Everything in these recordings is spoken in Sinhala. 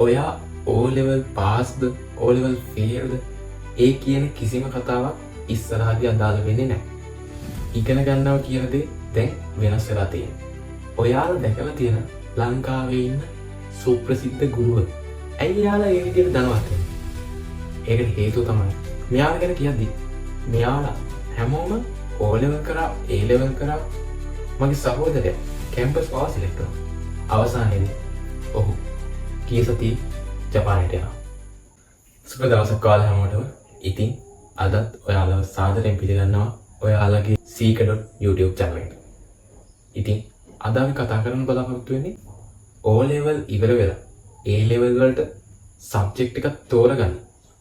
ඔයා ඕලෙවල් පාස්ද ඕලෙවල් ෆේල්ද ඒ කියන කිසිම කතාවක් ඉස්සරහදි අදාළ වෙන්නේ නෑ. ඉගෙන ගන්නව කියනදේ දැන් වෙනස් වෙලා තියෙන. ඔයාල දැකලා තියෙන ලංකාවේ ඉන්න සුප්‍රසිද්ධ ගුරුවරු ඇයි යාලා ඒ විදිහට ධනවත් වෙන්නේ? ඒකට හේතුව තමයි මෙයාලා ගැන කියද්දි මෙයාලා හැමෝම ඕලෙවල් කරා ඒ ලෙවල් කරා. මගේ සහෝදරයා කැම්පස් පාස් සිලෙක්ට් වුණා. අවසානයේදී ඔහු ගිය සතියේ ජපානයට යනවා. සුබ දවසක් කාලේ හැමෝටම. ඉතින් අදත් ඔයාලව සාදරයෙන් පිළිගන්නවා ඔයාලගේ seek.youtube channel එකට. ඉතින් අද අපි කතා කරන්න බලාපොරොත්තු වෙන්නේ O level ඉවර වෙලා A level වලට සබ්ජෙක්ට් එකක් තෝරගන්න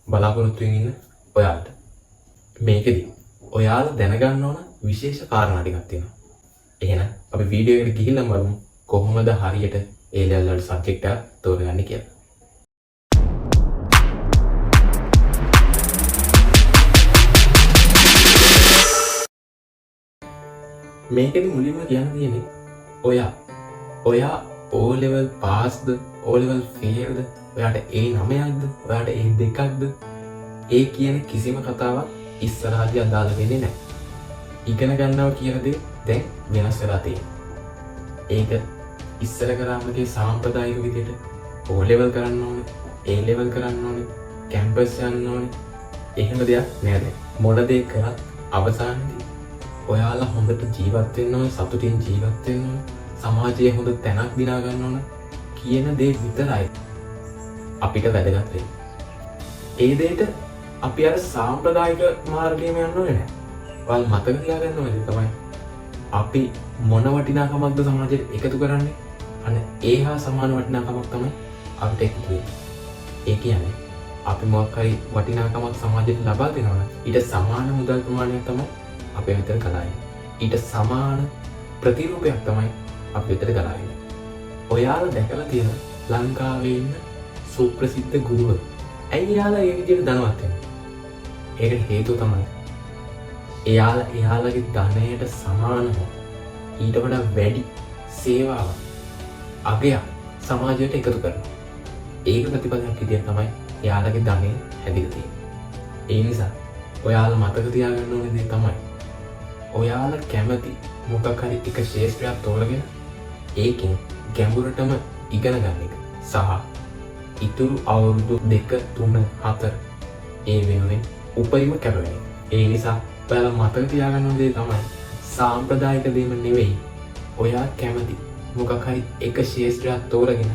බලාපොරොත්තු වෙමින් ඉන්න ඔයාලට. මේකෙදි ඔයාලා දැනගන්න ඕන විශේෂ කාරණා ටිකක් තියෙනවා. එහෙනම් අපි වීඩියෝ එකට ගිහිල්ලා බලමු කොහොමද හරියට A level වලට සබ්ජෙක්ට් එකක් තෝරගන්නේ කියලා. මේකෙදි මුලින්ම කියන්න තියෙන්නේ ඔයා O level පාස්ද O level ෆේල්ද ඔයාට A9ක්ද ඔයාට A2ක්ද ඒ කියන කිසිම කතාවක් ඉස්සරහදී අදාළ වෙන්නේ නැහැ. ඉගෙන ගන්නවා කියන දේ දැන් වෙනස් වෙලා තියෙනවා. ඒක ඉස්සර කරාමගේ සාම්ප්‍රදායික විදිහට O level කරන්න ඕනේ, A level කරන්න ඕනේ, කැම්පස් යන්න ඕනේ. එහෙම දෙයක් නෑ දැන්. මොන දේ කරත් අවසානයේදී ඔයාලා හොඳට ජීවත් වෙන්න ඕනේ, සතුටින් ජීවත් වෙන්න ඕනේ, සමාජයේ හොඳ තැනක් දිනා ගන්න ඕනේ කියන දේ විතරයි අපිට වැදගත් වෙන්නේ. ඒ දෙයට අපි අර සාම්ප්‍රදායික මාර්ගයේම යන්න ඕනේ නෑ. ඔයාලා මතක තියාගන්න ඕනේ තමයි අපි මොන වටිනාකමක්ද සමාජයට එකතු කරන්නේ. අන්න ඒ හා සමාන වටිනාකමක් තමයි අපිට එකතු වෙන්නේ. ඒ කියන්නේ අපි මොකක් හරි වටිනාකමක් සමාජයට ලබා දෙනවා නම් ඊට සමාන මුදල් ප්‍රමාණයක් තමයි අපේ විතර කලාවේ. ඊට සමාන ප්‍රතිරූපයක් තමයි අපේ විතර කලාවේ. ඔයාලා දැකලා තියෙන ලංකාවේ ඉන්න සුප්‍රසිද්ධ ගුරුවරු ඇයි යාලා ඒ විදිහට ධනවත් වෙන්නේ? ඒකට හේතුව තමයි එයාලගේ ධනයට සමානව ඊට වඩා වැඩි සේවාවක් අගයක් සමාජයට එකතු කරනවා. ඒක ප්‍රතිඵලයක් විදිහට තමයි එයාලගේ ධනය හැදිලා තියෙන්නේ. ඒ නිසා ඔයාලා මතක තියාගන්න ඕනේ දේ තමයි ඔයාලා කැමති මොකක් හරි එක ශේෂ්ත්‍රයක් තෝරගෙන ඒකෙන් ගැඹුරටම ඉගෙන ගන්න එක සහ ඉතුරු අවුරුදු 2 3 4 ඒ වෙනුවෙන් උපරිම කැපවෙන. ඒ නිසා ඔයාලා මතක තියාගන්න ඕන දේ තමයි සාම්ප්‍රදායික දේම නෙවෙයි ඔයා කැමති මොකක් හරි එක ශේෂ්ත්‍රයක් තෝරගෙන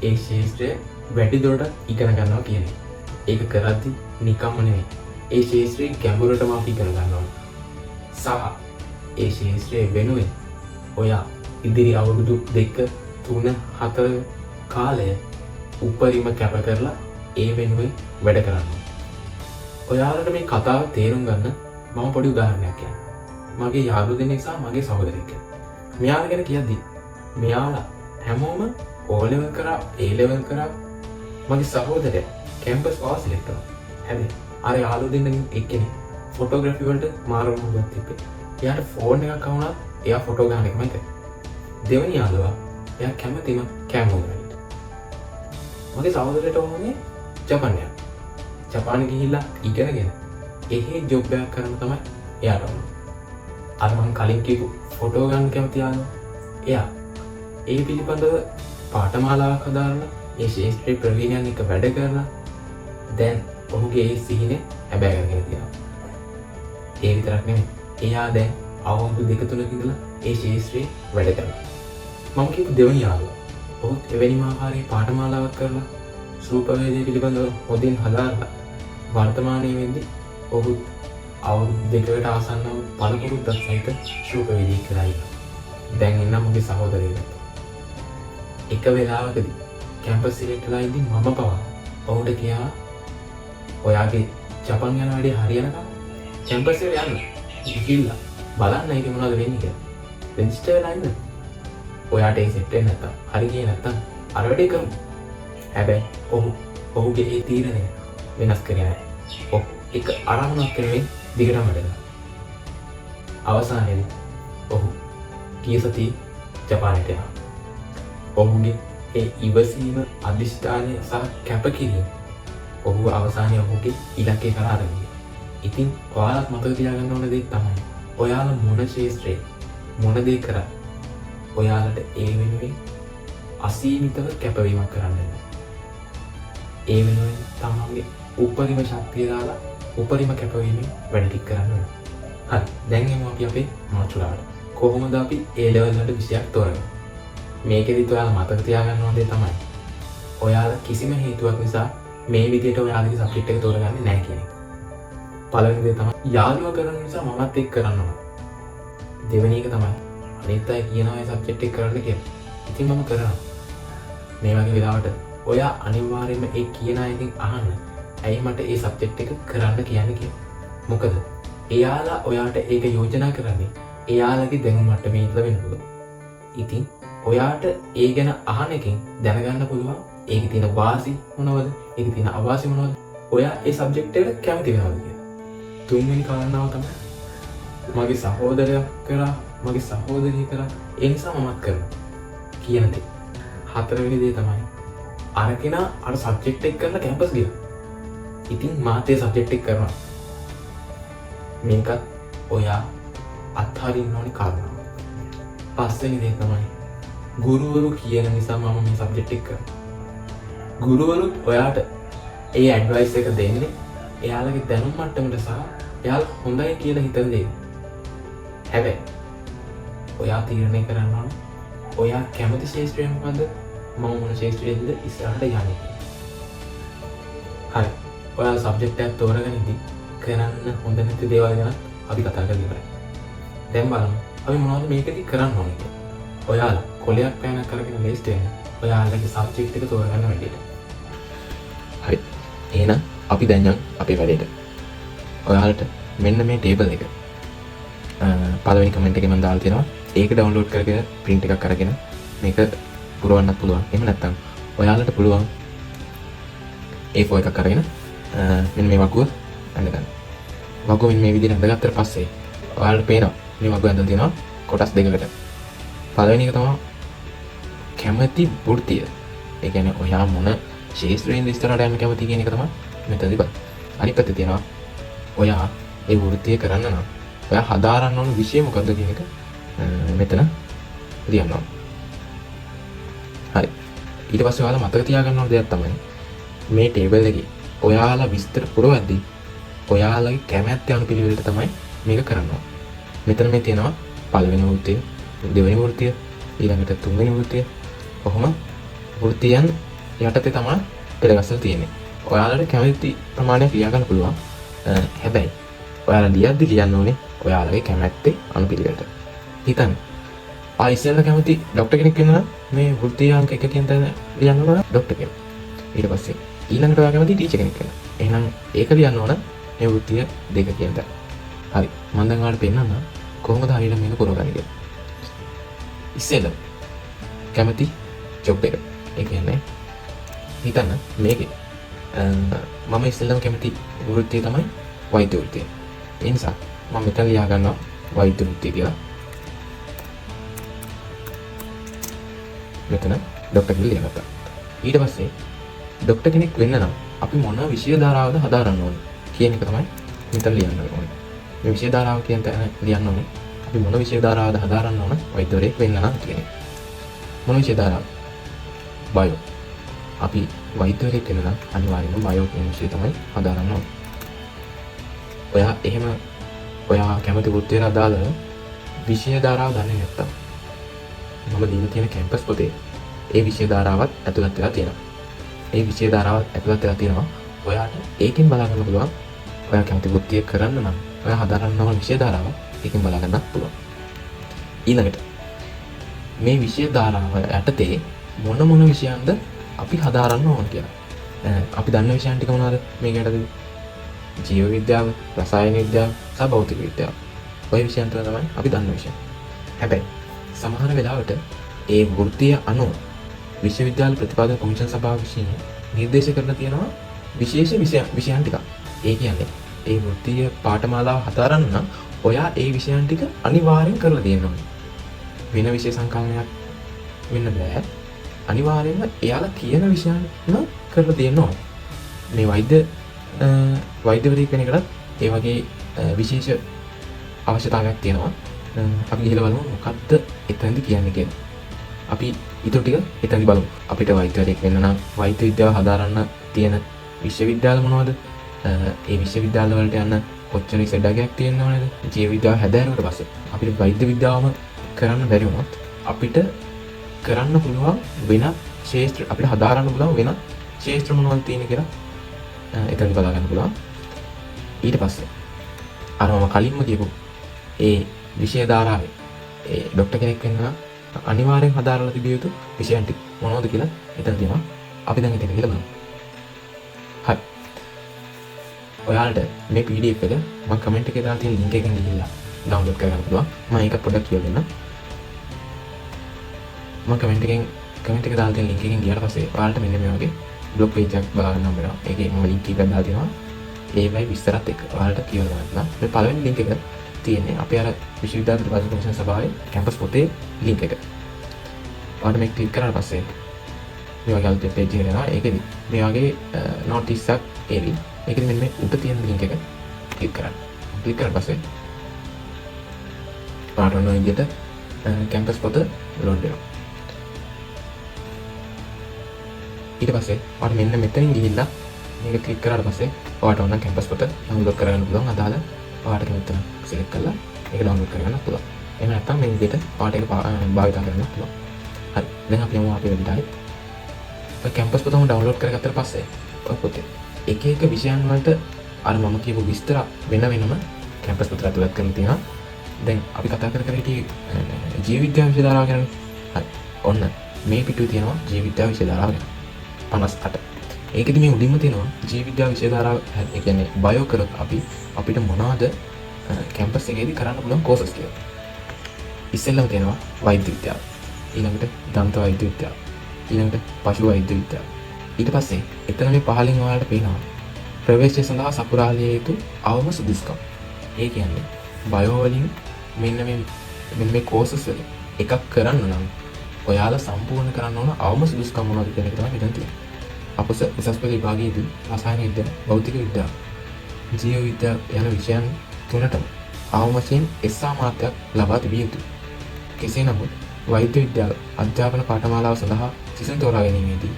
ඒ ශේෂ්ත්‍රය වැඩි දුරටත් ඉගෙන ගන්නවා කියන එක. ඒක කරද්දි නිකම්ම නෙවෙයි. ඒ ශේෂ්ත්‍රයේ ගැඹුරටම අපි ඉගෙන ගන්නවා. සහ ඒ ශේෂ්ත්‍රයේ වෙනුවෙන් ඔයා ඉදිරි අවුරුදු 2 3 4 කාලය උපරිම කැප කරලා ඒ වෙනුවෙන් වැඩ කරන්න. ඔයාලට මේ කතාව තේරුම් ගන්න මම පොඩි උදාහරණයක් කියන්නම්. මගේ යාළුවෝ දෙන්නෙක් සහ මගේ සහෝදරයෙක්. මෙයාලා ගැන කියද්දි මෙයාලා හැමෝම O level කරා A level කරා. මගේ සහෝදරයා කැම්පස් පාස් සිලෙක්ට් වුණා. හැබැයි අර යාළුවෝ දෙන්නෙන් එක්කෙනෙක් ෆොටෝග්‍රැෆි වලට මාරුම හොදක් තිබ්බේ. එයාට ෆෝන් එකක් වුණා එයා ෆොටෝ ගන්න එකමයි කරේ. දෙවෙනි යාළුවා එයා කැමතිම කැමරාවකට. මගේ සහෝදරයට ඕනේ ජපාන් යන්න. ජපාන ගිහිල්ලා ඉගෙනගෙන එහෙ ජොබ් එකක් කරන්න තමයි එයාට ඕන. අර මම කලින් කියපු ෆොටෝ ගන්න කැමති යාළුවා එයා ඒ පිළිබඳව පාඨමාලාවක් හදාරලා ඒ ශාස්ත්‍රීය ප්‍රවීණයන් එක්ක වැඩ කරලා දැන් ඔහුගේ ඒ සිහිනේ හැබෑ කරගෙන තියෙනවා. ඒ විතරක් නෙමෙයි එයා දැන් අවුරුදු 2 3 ඉඳලා ඒ ශාස්ත්‍රයේ වැඩ කරනවා. මම කියපු දෙවෙනි යාළුවා ඔහුත් එවැනිම ආකාරයේ පාඨමාලාවක් කරලා සූපවේදය පිළිබඳව හොඳින් හදාරලා වර්තමානයේ වෙද්දී ඔහු අවුරුදු 2කට ආසන්නව පළපුරුද්දක් සහිත සූපවේදී කරලා ඉන්නවා. දැන් ඉන්න මගේ සහෝදරයෙක්. එක වෙලාවකදී කැම්පස් සිලෙක්ට් වෙලා ඉඳි මම පවා ඔහුට කියා ඔයාගේ ජපාන් යන වැඩේ හරියනකම් කැම්පස් එකට යන්න. ගිහිල්ලා බලන්න ඒක මොනවද වෙන්නේ කියලා. රෙජිස්ටර් වෙලා ඉන්න. ඔයාට ඒ සෙට් වෙන්නේ නැත්තම් හරි ගියේ නැත්තම් අර වැඩේ කරමු. හැබැයි ඔහුගේ ඒ තීරණය වෙනස් කරේ නැහැ. ඔහු එක අරමුණක් කරමින් දිගටම වැඩ කළා. අවසානයේදී ඔහු ගිය සතියේ ජපානයට යනවා. ඔහුගේ ඒ ඉවසීම අධිෂ්ඨානය සහ කැපකිරීම ඔහු අවසානය ඔහුගේ ඉලක්කය කරා අරගෙන ගියා. ඉතින් ඔයාලත් මතක තියාගන්න ඕන දේ තමයි ඔයාලා මොන ශේෂ්ත්‍රයේ මොන දේ කරා ඔයාලට ඒ වෙනුවෙන් අසීමිතව කැපවීමක් කරන්න වෙනවා. ඒ වෙනුවෙන් තමන්ගේ උපරිම ශක්තිය දාලා උපරිම කැපවීමෙන් වැඩ ටික කරන්න වෙනවා. හරි. දැන් එමු අපි අපේ මාතෘකාවට. කොහොමද අපි ඒ ලෙවල් වලට විෂයක් තෝරගන්නේ? මේකෙදිත් ඔයාලා මතක තියාගන්න ඕන දේ තමයි ඔයාලා කිසිම හේතුවක් නිසා මේ විදිහට ඔයාලගේ සබ්ජෙක්ට් එක තෝරගන්නේ නැහැ කියන එක. පළවෙනි දේ තමයි යාළුවා කරන නිසා මමත් එක්ක කරන්න ඕන. දෙවෙනි එක තමයි අනිත් අය කියනවා මේ සබ්ජෙක්ට් එක කරන්න කියලා. ඉතින් මම කරනවා. මේ වගේ වෙලාවට ඔයා අනිවාර්යයෙන්ම ඒ කියන අයගෙන් අහන්න. ඇයි මට ඒ සබ්ජෙක්ට් එක කරන්න කියන්නේ කියලා. මොකද එයාලා ඔයාට ඒක යෝජනා කරන්නේ එයාලගේ දැනුම මට්ටමේ ඉඳලා වෙන්න පුළුවන්. ඉතින් ඔයාට ඒ ගැන අහන එකෙන් දැනගන්න පුළුවන් ඒකේ තියෙන වාසි මොනවද? ඒකේ තියෙන අවාසි මොනවද? ඔයා ඒ සබ්ජෙක්ට් එකට කැමති වෙනවද කියලා. තුන්වෙනි කාරණාව තමයි මගේ සහෝදරයා කරා මගේ සහෝදරිය කරා ඒ නිසා මමත් කරනවා කියන දේ. හතරවෙනි දේ තමයි අර කෙනා අර සබ්ජෙක්ට් එක කරලා කැම්පස් ගියා. ඉතින් මාත් ඒ සබ්ජෙක්ට් එක කරනවා. මේකත් ඔයා අත්හරින්න ඕනේ කාරණාව. පස්වෙනි දේ තමයි ගුරුවරු කියන නිසා මම මේ සබ්ජෙක්ට් එක කරනවා. ගුරුවරුත් ඔයාට ඒ ඇඩ්වයිස් එක දෙන්නේ එයාලගේ දැනුම් මට්ටමට සහ එයාලා හොඳයි කියලා හිතන දේ. හැබැයි ඔයා තීරණය කරන්න ඕන ඔයා කැමති ශේෂ්ත්‍රය මොකද්ද? මම මොන ශේෂ්ත්‍රයේද ඉස්සරහට යන්නේ. හරි. ඔයා සබ්ජෙක්ට් එකක් තෝරගෙන ඉඳි කරන්න හොඳ නැති දේවල් ගැන අපි කතා කරලා ඉවරයි. දැන් බලමු අපි මොනවද මේකදී කරන්න ඕනේ කියලා. ඔයාලා කොලයක් පෑනක් කරගෙන ලිස්ට් එකේ ඔයාලගේ සබ්ජෙක්ට් එක තෝරගන්න වැඩේට. හරි. එහෙනම් අපි දැන් යන් අපේ වැඩේට. ඔයාලට මෙන්න මේ ටේබල් එක පළවෙනි කමෙන්ට් එකේ මම දාලා තියෙනවා. ඒක ඩවුන්ලෝඩ් කරගෙන print එකක් අරගෙන මේක පුරවන්නත් පුළුවන්. එහෙම නැත්නම් ඔයාලට පුළුවන් A4 එකක් අරගෙන මෙන්න මේ වගුව අඳගන්න. වගුව මෙන්න මේ විදිහට අඳගත්තට පස්සේ ඔයාලට පේනවා මේ වගුව ඇඳලා තියෙනවා කොටස් දෙකකට. පළවෙනි එක තමයි කැමැති වෘත්තිය. ඒ කියන්නේ ඔයා මොන ශාස්ත්‍රයෙන් ඉස්සරහට යන්න කැමති කියන එක තමයි මෙතනදී බලන්න. අනිත් පැත්තේ තියෙනවා ඔයා ඒ වෘත්තිය කරන්න නම් ඔයා හදාරන්න ඕන විෂය මොකද්ද කියන එක මෙතන ලියන්න ඕන. හරි. ඊට පස්සේ ඔයාලා මතක තියාගන්න ඕන දෙයක් තමයි මේ ටේබල් එකේ ඔයාලා විස්තර පුරවද්දී ඔයාලගේ කැමැත්ත යන පිළිවෙලට තමයි මේක කරන්න ඕන. මෙතන මේ තියෙනවා පළවෙනි වෘත්තිය, දෙවෙනි වෘත්තිය, ඊළඟට තුන්වෙනි වෘත්තිය. කොහොම වෘත්තියන් යටතේ තමයි පෙළගස්සලා තියෙන්නේ. ඔයාලට කැමති ප්‍රමාණයක් ලියා ගන්න පුළුවන්. හැබැයි ඔයාලා ලියද්දි ලියන්න ඕනේ ඔයාලගේ කැමැත්තේ අනුපිළිවෙලට. හිතන්න. ඉස්සෙල්ලා කැමති ડોක්ටර් කෙනෙක් වෙනවා මේ වෘත්තිය අංක 1 කියන තැන ලියන්න ඕන ડોක්ටර් කෙනෙක්. ඊට පස්සේ ඊළඟට ඔයා කැමති ටීචර් කෙනෙක් වෙනවා. එහෙනම් ඒක ලියන්න ඕන මේ වෘත්තිය 2 කියන තැන. හරි. මම දැන් ඔයාලට පෙන්නන්න කොහොමද හරියට මේක පුරවගන්නේ කියලා. ඉස්සෙල්ලා කැමති ජොබ් එක. ඒ කියන්නේ හිතන්න මේකේ මම ඉස්සෙල්ලාම කැමති වෘත්තිය තමයි වෛද්‍ය වෘත්තිය. ඒ නිසා මම මෙතන ලියා ගන්නවා වෛද්‍ය වෘත්තිය කියලා. මෙතන ડોක්ටර් කියලා ලියගත්තා. ඊට පස්සේ ડોක්ටර් කෙනෙක් වෙන්න නම් අපි මොන විෂය ධාරාවද හදාරන්න ඕනේ කියන එක තමයි මෙතන ලියන්න ඕනේ. මේ විෂය ධාරාව කියන තැන ලියන්න ඕනේ. අපි මොන විෂය ධාරාවද හදාරන්න ඕන වෛද්‍යවරයෙක් වෙන්න නම් කියන එක. මොන විෂය ධාරාව? බයෝ. අපි වෛද්‍යවරයෙක් වෙන්න නම් අනිවාර්යයෙන්ම බයෝ කියන විෂය තමයි හදාරන්න ඕනේ. ඔයා කැමති වෘත්තියට අදාළ විෂය ධාරාව දන්නේ නැත්තම් මම දීලා තියෙන කැම්පස් පොතේ ඒ විෂය ධාරාවත් ඇතුළත් වෙලා තියෙනවා. ඒ විෂය ධාරාවත් ඇතුළත් වෙලා තියෙනවා. ඔයාට ඒකෙන් බලා ගන්න පුළුවන්. ඔයා කැමති වෘත්තිය කරන්න නම් ඔයා හදාරන්න ඕන විෂය ධාරාව ඒකෙන් බලා ගන්නත් පුළුවන්. ඊළඟට මේ විෂය ධාරාව යටතේ මොන විෂයන්ද අපි හදාරන්න ඕන කියලා. අපි දන්න විෂයන් ටික මොනවද මේක යටතේ? ජීව විද්‍යාව, රසායන විද්‍යාව, සහ භෞතික විද්‍යාව. ඔය විෂයන් තමයි අපි දන්න විෂයන්. හැබැයි සමහර වෙලාවට ඒ වෘත්තිය අනුව විශ්වවිද්‍යාල ප්‍රතිපාදන කොමිෂන් සභාව විසින් නිර්දේශ කරලා තියෙනවා විශේෂ විෂයන් ටිකක්. ඒ කියන්නේ ඒ වෘත්තීය පාඨමාලාව හදාරන්න නම් ඔයා ඒ විෂයන් ටික අනිවාර්යෙන් කරලා තියෙන්න ඕනේ. වෙන විෂය සංකල්පයක් වෙන්න බෑ. අනිවාර්යෙන්ම එයාලා කියන විෂයන්ම කරලා දෙන්න ඕන. මේ වෛද්‍යවරයෙක් කෙනෙකුට ඒ වගේ විශේෂ අවශ්‍යතාවයක් තියෙනවා. අපි ගිහලා බලමු මොකක්ද එතනදි කියන්නේ කියලා. අපි ඊට ටික එතනදි බලමු. අපිට වෛද්‍යවරයෙක් වෙන්න නම් වෛද්‍ය විද්‍යාව හදාරන්න තියෙන විශ්වවිද්‍යාල මොනවද? ඒ විශ්වවිද්‍යාල වලට යන්න කොච්චර ඉසඩගයක් තියෙනවද? ජීව විද්‍යාව හැදෑරුවට පස්සේ අපිට වෛද්‍ය විද්‍යාවම කරන්න බැරි වුණොත් අපිට කරන්න පුළුවන් වෙන ශේෂ්ත්‍ර අපිට හදාරන්න පුළුවන් වෙන ශේෂ්ත්‍ර මොනවද තියෙන්නේ කියලා එතනදි බලා ගන්න පුළුවන්. ඊට පස්සේ අර මම කලින්ම කියපු ඒ විෂය ධාරාවේ ඒ ડોක්ටර් කෙනෙක් වෙන්න අනිවාර්යෙන් හදාරලා තිබිය යුතු විෂයන් ටික මොනවද කියලා එතන තියෙනවා. අපි දැන් ඉතින් කියලා බලමු. හරි. ඔයාලට මේ PDF එක මම කමෙන්ට් එකේ දාලා තියෙන link එකෙන් ගිහිල්ලා download කරගන්න පුළුවන්. මම ඒක පොඩ්ඩක් කියලා දෙන්නම්. මම කමෙන්ට් එක දාලා තියෙන link එකෙන් ගියාට පස්සේ ඔයාලට මෙන්න මේ වගේ blog page එකක් බලන්න හම්බ වෙනවා. ඒකේ මම link එකක් දාලා තියෙනවා. ඒවයි විස්තරත් එක්ක ඔයාලට කියලා ගන්න. මේ පළවෙනි link එක තියෙන්නේ අපේ අර විශ්වවිද්‍යාල ප්‍රතිපාදක කොමිෂන් සභාවේ කැම්පස් පොතේ link එක. ඔයාලට මේක ක්ලික් කරාට පස්සේ මේ වගේ අලුත් page එකක් එනවා. ඒකෙදි මේ වගේ notice එකක් එවි. ඒකෙදි මෙන්න මේ උඩ තියෙන link එක ක්ලික් කරන්න. ක්ලික් කරාට පස්සේ ඔයාලට ඔන්න විදිහට කැම්පස් පොත load වෙනවා. ඊට පස්සේ ඔයාලට මෙන්න මෙතනින් ගිහිල්ලා මේක ක්ලික් කරාට පස්සේ ඔයාලට ඕන කැම්පස් පොත ඩවුන්ලෝඩ් කරගන්න පුළුවන්. අදාළ ඔයාලට මෙතන සිලෙක්ට් කරලා ඒක ඩවුන්ලෝඩ් කරගන්න පුළුවන්. එහෙම නැත්නම් මේ විදිහට ඔයාලට ඒක භාවිත කරන්න පුළුවන්. හරි. දැන් අපි යමු අපේ වෙබ්සයිට්. ඔය කැම්පස් පොතම ඩවුන්ලෝඩ් කරගත්තට පස්සේ ඔය පොතේ එක එක විෂයන් වලට අර මම කියපු විස්තර වෙන වෙනම කැම්පස් පොතට ඇතුළත් කරලා තියෙනවා. දැන් අපි කතා කර හිටියේ ජීව විද්‍යාව විෂය ධාරාව ගැන. හරි. ඔන්න මේ පිටුවේ තියෙනවා ජීව විද්‍යාව විෂය ධාරාව ගැන 58. ඒකෙදි මේ උඩින්ම තියෙනවා ජීව විද්‍යාව විෂය ධාරාව. ඒ කියන්නේ බයෝ කරොත් අපිට මොනවද කැම්පස් එකේදී කරන්න පුළුවන් කෝසස් කියලා. ඉස්සෙල්ලම තියෙනවා වෛද්‍ය විද්‍යාව. ඊළඟට දන්ත වෛද්‍ය විද්‍යාව. ඊළඟට පශු වෛද්‍ය විද්‍යාව. ඊට පස්සේ එතන මේ පහලින් ඔයාලට පේනවා ප්‍රවේශය සඳහා සපුරාලිය යුතු අවම සුදුසුකම්. ඒ කියන්නේ බයෝ වලින් මෙන්න මේ කෝසස් වල එකක් කරන්න නම් ඔයාලා සම්පූර්ණ කරන්න ඕන අවම සුදුසුකම් මොනවද කියන එක තමයි මෙතන තියෙන්නේ. අපස උසස් පෙළ විභාගයේදී රසායන විද්‍යාව, භෞතික විද්‍යාව, ජීව විද්‍යාව යන විෂයන් තුනටම අවම වශයෙන් එස්සා මාත්‍යක් ලබා තිබිය යුතුයි. කෙසේ නමුත් වෛද්‍ය විද්‍යාව අධ්‍යාපන පාඨමාලාව සඳහා සිසුන් තෝරා ගැනීමේදී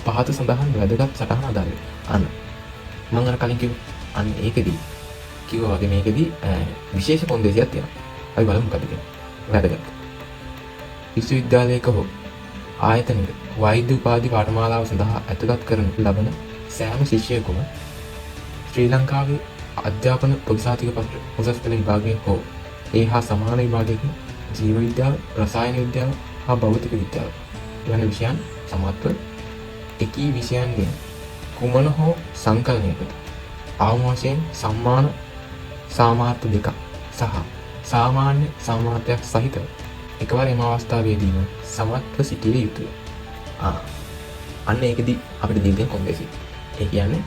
පහත සඳහන් වැදගත් සටහන අදාළයි. මම අර කලින් අන්න ඒකෙදී කිව්වා වගේ මේකෙදී විශේෂ කොන්දේසියක් තියෙනවා. අපි බලමු මොකද කියන්නේ. වැදගත්. විශ්වවිද්‍යාලයක හෝ ආයතනයක වෛද්‍ය උපාධි පාඨමාලාව සඳහා ඇතුළත් කරනු ලබන සෑම ශිෂ්‍යයෙකුම ශ්‍රී ලංකාවේ අධ්‍යාපන ප්‍රතිසාතික පත්‍ර උසස් පෙළ විභාගයේ හෝ ඒ හා සමාන විභාගයකින් ජීව විද්‍යාව, රසායන විද්‍යාව හා භෞතික විද්‍යාව යන විෂයන් සමත්ව එකී විෂයන්ගෙන් කුමන හෝ සංකලනයකට අවම වශයෙන් සම්මාන සාමාර්ථ දෙකක් සහ සාමාන්‍ය සාමාර්ථයක් සහිතව එකවර එම අවස්ථාවේදීම සමත්ව සිටිය යුතුය. අන්න ඒකෙදී අපිට දීලා කොන්දේසි. ඒ කියන්නේ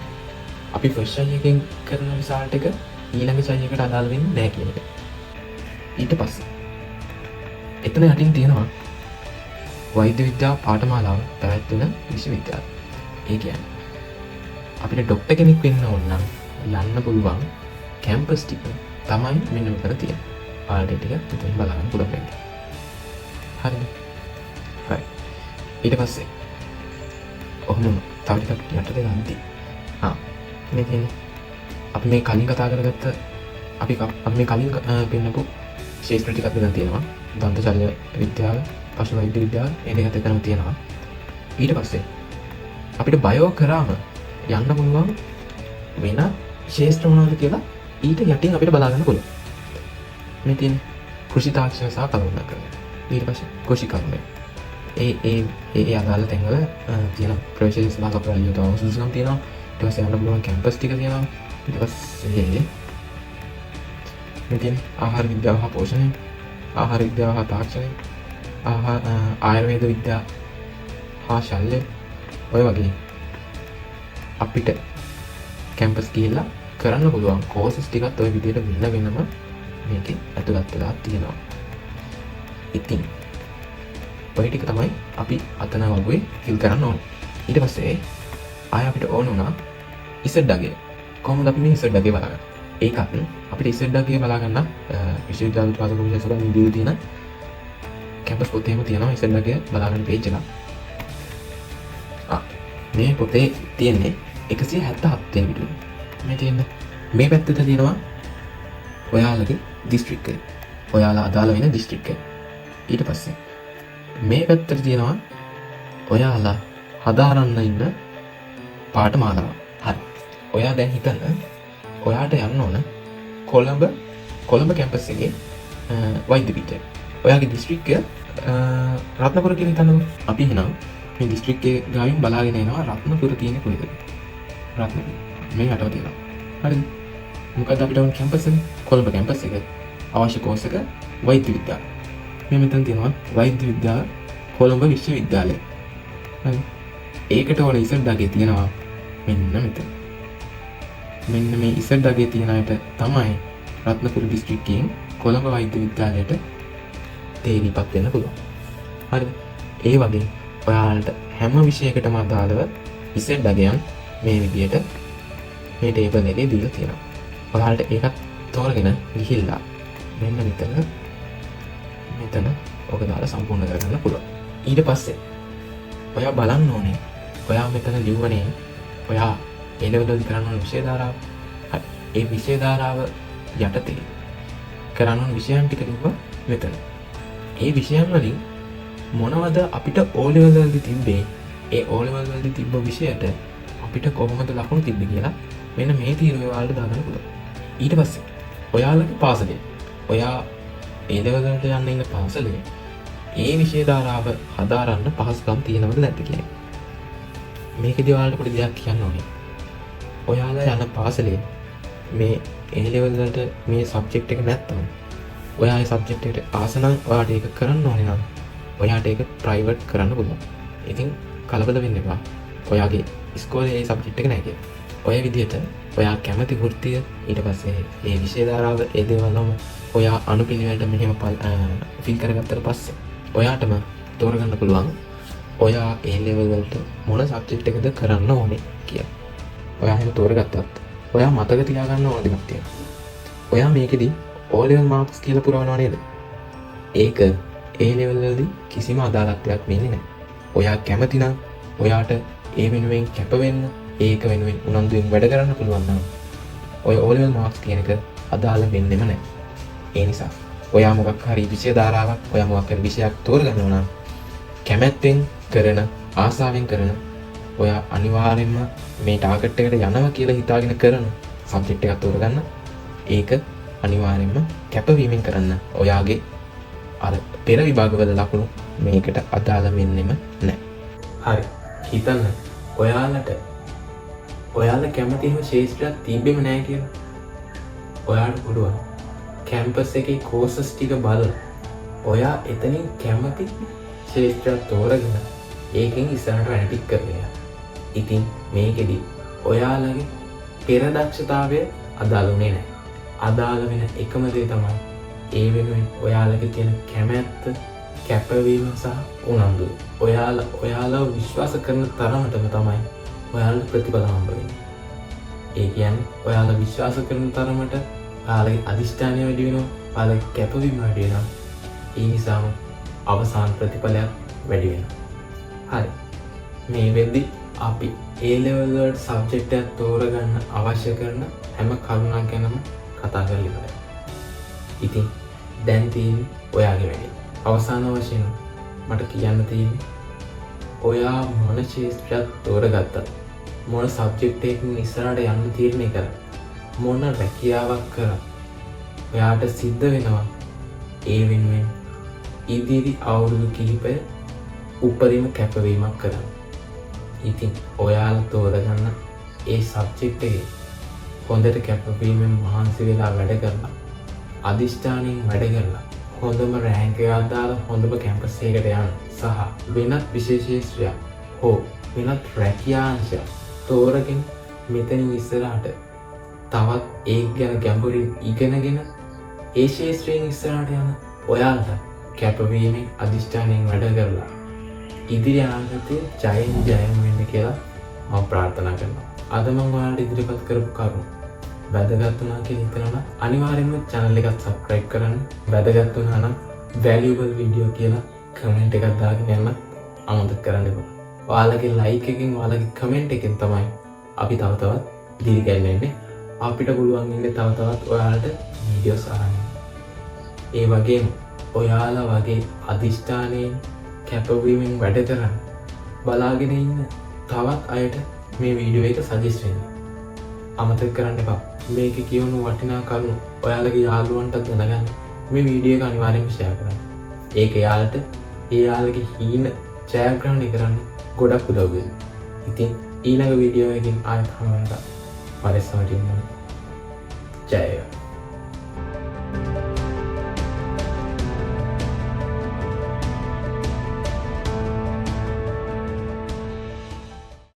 අපි ෆස්ට් එකෙන් කරන රිසල්ට් එක ඊළඟ එකකට අදාළ වෙන්නේ නැහැ කියන එක. ඊට පස්සේ එතන යටින් තියෙනවා වෛද්‍ය විද්‍යාව පාඨමාලාව පැවැත්වෙන විශ්වවිද්‍යාල. ඒ කියන්නේ අපිට ડોක්ටර් කෙනෙක් වෙන්න ඕන නම් යන්න පුළුවන් කැම්පස් ටික තමයි මෙන්න මෙතන තියෙන්නේ. ඔයාලට ටික මෙතන බලන්න පුළුවන් වෙන්නේ. හරිද? right. ඊට පස්සේ ඔහොම තව ටිකක් යටට ගන්නදී මේ කියන්නේ අපි මේ කලින් කතා කරගත්ත අපි මේ කලින් පෙන්නපු ශාස්ත්‍ර ටිකක් මෙතන තියෙනවා. දන්ත ශල්‍ය විද්‍යාව, පශු වෛද්‍ය විද්‍යාව මේ දෙකත් එතනම තියෙනවා. ඊට පස්සේ අපිට බයෝ කරාම යන්න පුළුවන් වෙන ශාස්ත්‍ර මොනවද කියලා ඊට යටින් අපිට බලා ගන්න පුළුවන්. මේ තියෙන කෘෂි තාක්ෂණ සහ කළමනාකරණය. ඊට පස්සේ කෘෂි කර්මය. ඒ අදාළ තැන්වල තියෙන ප්‍රවේශය සඳහා සපුරාලිය යුතු අවම සුදුසුකම් තියෙනවා. ඊට පස්සේ යන්න පුළුවන් කැම්පස් ටික තියෙනවා. ඊට පස්සේ මේ තියෙන ආහාර විද්‍යාව හා පෝෂණය, ආහාර විද්‍යාව හා තාක්ෂණය, ආයුර්වේද විද්‍යාව හා ශල්‍ය ඔය වගේ අපිට කැම්පස් ගිහිල්ලා කරන්න පුළුවන් කෝසස් ටිකත් ඔය විදිහට වෙන වෙනම මේකේ ඇතුළත් වෙලා තියෙනවා. ඉතින් ඔය ටික තමයි අපි අතන වගේ ෆිල් කරන්න ඕනේ. ඊට පස්සේ ආය අපිට ඕන වුණා ඉසඩ් අගය. කොහොමද අපි මේ ඉසඩ් අගය බලාගන්නේ? ඒකත් අපිට ඉසඩ් අගය බලා ගන්න විශ්වවිද්‍යාල උත්පාදක කොමිසම සභාව නිදීලා තියෙන කැම්පස් පොතේම තියෙනවා ඉසඩ් අගය බලා ගන්න පේජ් එකක්. මේ පොතේ තියෙන්නේ 177 වෙනි පිටුවේ. මේ තියෙන්නේ මේ පැත්තට තියෙනවා ඔයාලගේ දිස්ත්‍රික්කය. ඔයාලා අදාළ වෙන දිස්ත්‍රික්කය. ඊට පස්සේ මේ පැත්තට තියෙනවා ඔයාලා හදාරන්න ඉන්න පාඨමාලාව. හරි. ඔයා දැන් හිතන්න ඔයාට යන්න ඕන කොළඹ කැම්පස් එකේ වෛද්‍ය පීඨය. ඔයාගේ දිස්ත්‍රික්කය රත්නපුර කියලා හිතන්නකෝ. අපි එහෙනම් මේ දිස්ත්‍රික්කයේ ගාවින් බලාගෙන එනවා රත්නපුර තියෙන කොහෙද? රත්නපුර. මේ රටව තියෙනවා. හරිද? මොකද අපිට ඕන කැම්පස් එක කොළඹ කැම්පස් එක අවශ්‍ය කෝස් එක වෛද්‍ය විද්‍යාව. මේ මෙතන තියෙනවා වෛද්‍ය විද්‍යාව කොළඹ විශ්වවිද්‍යාලය. හරි. ඒකට ඕන ඉසඩ් අගය තියෙනවා මෙන්න මෙතන. මෙන්න මේ ඉසඩ් අගය තියෙන අයට තමයි රත්නපුර දිස්ත්‍රික්කයෙන් කොළඹ වෛද්‍ය විද්‍යාලයට තේරිපත් වෙන්න පුළුවන්. හරිද? ඒ වගේ ඔයාලට හැම විෂයකටම අදාළව ඉසඩ් අගයන් මේ විදියට මේ ටේබල් එකේ දීලා තියෙනවා. ඔයාලට ඒකත් තෝරගෙන ගිහිල්ලා මෙන්න මෙතන ඔක දාලා සම්පූර්ණ කරගන්න පුළුවන්. ඊට පස්සේ ඔයා බලන්න ඕනේ ඔයා මෙතන ලියුවනේ ඔයා ඒ ලෙවල් වලදී කරන්න ඕන විෂය ධාරාව. හරි. ඒ විෂය ධාරාව යටතේ කරන්න ඕන විෂයන් ටික ලිව්වා මෙතන. ඒ විෂයන් වලින් මොනවද අපිට O level වලදී තිබ්බේ? ඒ O level වලදී තිබ්බ විෂයට අපිට කොහොමද ලකුණු තිබ්බේ කියලා මෙන්න මේ තීරුව ඔයාලට දාගන්න පුළුවන්. ඊට පස්සේ ඔයාලගේ පාසලේ ඔයා ඒ level වලට යන්න ඉන්න පාසලේ ඒ විෂය ධාරාව හදාරන්න පහසුකම් තියෙනවද නැද්ද කියන එක. මේකදී ඔයාලට පොඩි දෙයක් කියන්න ඕනේ. ඔයාලා යන පාසලේ මේ A level වලට මේ සබ්ජෙක්ට් එක නැත්තම් ඔයා ඒ සබ්ජෙක්ට් එකට ආස නම් ඔයාට ඒක කරන්න ඕනේ නම් ඔයාට ඒක ප්‍රයිවට් කරන්න පුළුවන්. ඉතින් කලබල වෙන්න එපා. ඔයාගේ ඉස්කෝලේ ඒ සබ්ජෙක්ට් එක නැහැ කියලා. ඔය විදිහට ඔයා කැමති වෘත්තිය ඊට පස්සේ ඒ විෂය ධාරාව ඒ දේවල්ම ඔයා අනුපිළිවෙලට මෙහෙම ෆිල් කරගත්තට පස්සේ ඔයාටම තෝරගන්න පුළුවන් ඔයා ඒ ලෙවල් වලට මොන සබ්ජෙක්ට් එකද කරන්න ඕනේ කියලා. ඔයා එහෙම තෝරගත්තත් ඔයා මතක තියාගන්න ඕන දෙයක් තියෙනවා. ඔයා මේකෙදි O level marks කියලා පුරවනවා නේද? ඒක ඒ ලෙවල් වලදී කිසිම අදාළත්වයක් වෙන්නේ නැහැ. ඔයා කැමති නම් ඔයාට ඒ වෙනුවෙන් කැප වෙන්න ඒක වෙනුවෙන් උනන්දුවෙන් වැඩ කරන්න පුළුවන් නම් ඔය O level marks කියන එක අදාළ වෙන්නෙම නැහැ. ඒ නිසා ඔයා මොකක් හරි විෂය ධාරාවක් ඔයා මොකක් හරි විෂයක් තෝරගන්නවා නම් කැමැත්තෙන් කරන ආසාවෙන් කරන ඔයා අනිවාර්යයෙන්ම මේ ටාගට් එකට යනවා කියලා හිතාගෙන කරන සබ්ජෙක්ට් එකක් තෝරගන්න. ඒක අනිවාර්යයෙන්ම කැපවීමෙන් කරන්න. ඔයාගේ අර පෙර විභාගවල ලකුණු මේකට අදාළ වෙන්නෙම නැහැ. හරි. හිතන්න ඔයාලා කැමතිම ශේෂ්ත්‍රයක් තිබෙම නැහැ කියලා. ඔයාට පුළුවන් කැම්පස් එකේ කෝසස් ටික බලලා ඔයා එතනින් කැමති ශේෂ්ත්‍රයක් තෝරගෙන ඒකෙන් ඉස්සරහට වැඩ ටික කරගෙන. ඉතින් මේකෙදි ඔයාලගේ පෙර දක්ෂතාවය අදාළුනේ නැහැ. අදාළ වෙන එකම දේ තමයි ඒ වෙනුවෙන් ඔයාලගේ තියෙන කැමැත්ත, කැපවීම සහ උනන්දුව. ඔයාලා විශ්වාස කරන තරමටම තමයි ඔයාලට ප්‍රතිඵල හම්බ වෙන්නේ. ඒ කියන්නේ ඔයාලා විශ්වාස කරන තරමට ඔයාලගේ අදිෂ්ඨානය වැඩි වෙනවා, ඔයාලගේ කැපවීම වැඩි වෙනවා. ඒ නිසාම අවසාන ප්‍රතිඵලයක් වැඩි වෙනවා. හරි. මේ වෙද්දි අපි A level වලට සබ්ජෙක්ට් එකක් තෝරගන්න අවශ්‍ය කරන හැම කරුණක් ගැනම කතා කරලා ඉවරයි. ඉතින් දැන් තියෙන්නේ ඔයාගේ වැඩේ. අවසාන වශයෙන් මට කියන්න තියෙන්නේ ඔයා මොන ශේෂ්ත්‍රයක් තෝරගත්තත් මොන සබ්ජෙක්ට් එකකින් ඉස්සරහට යන්න තීරණය කරා මොන රැකියාවක් කරා ඔයාට සිද්ධ වෙනවා ඒ වෙනුවෙන් ඉදිරි අවුරුදු කිහිපය උපරිම කැපවීමක් කරන්න. ඉතින් ඔයාලා තෝරගන්න ඒ සබ්ජෙක්ට් එකේ හොඳට කැපවීමෙන් මහන්සි වෙලා වැඩ කරලා අදිෂ්ඨානයෙන් වැඩ කරලා හොඳම රෑන්ක් එකක් දාලා හොඳම කැම්පස් එකකට යන්න සහ වෙනත් විශේෂීස්ත්‍රයක් හෝ වෙනත් රැකියාංශයක් තෝරගෙන මෙතනින් ඉස්සරහට තවත් ඒක ගැන ගැඹුරින් ඉගෙනගෙන ඒ ශාස්ත්‍රයෙන් ඉස්සරහට යන ඔයාලට කැපවීමෙන් අධිෂ්ඨානයෙන් වැඩ කරලා ඉදිරි අනාගතේ ජයෙන් ජයම වෙන්න කියලා මම ප්‍රාර්ථනා කරනවා. අද මම ඔයාලට ඉදිරිපත් කරපු කරුණු වැදගත් වුණා කියලා හිතනවා. අනිවාර්යෙන්ම channel එකත් subscribe කරන්න. වැදගත් වුණා නම් valuable video කියලා comment එකක් දාගෙන යන්න අමතක කරන්න එපා. ඔයාලගේ like එකකින් ඔයාලගේ comment එකෙන් තමයි අපි තව තවත් දිරිගැන්වෙන්නේ. අපිට පුළුවන් ඉන්නේ තව තවත් ඔයාලට videos අරන්. ඒ වගේම ඔයාලා වගේ අධිෂ්ඨානයෙන් කැපවීමෙන් වැඩ කරන්න බලාගෙන ඉන්න තවත් අයට මේ වීඩියෝ එක සජෙස්ට් වෙන්න. අමතක කරන්න එපා. මේකේ කියවුණු වටිනා කරුණු ඔයාලගේ යාළුවන්ට දැනගන්න මේ වීඩියෝ එක අනිවාර්යෙන්ම share කරන්න. ඒක යාළුවට යාළුවගේ හීන ජයග්‍රහණය කරන්න ගොඩක් උදව් වෙනවා. ඉතින් ඊළඟ වීඩියෝ එකකින් ආයෙත් හමු වෙනවා. පරිස්සමට ඉන්න. ජය වේවා.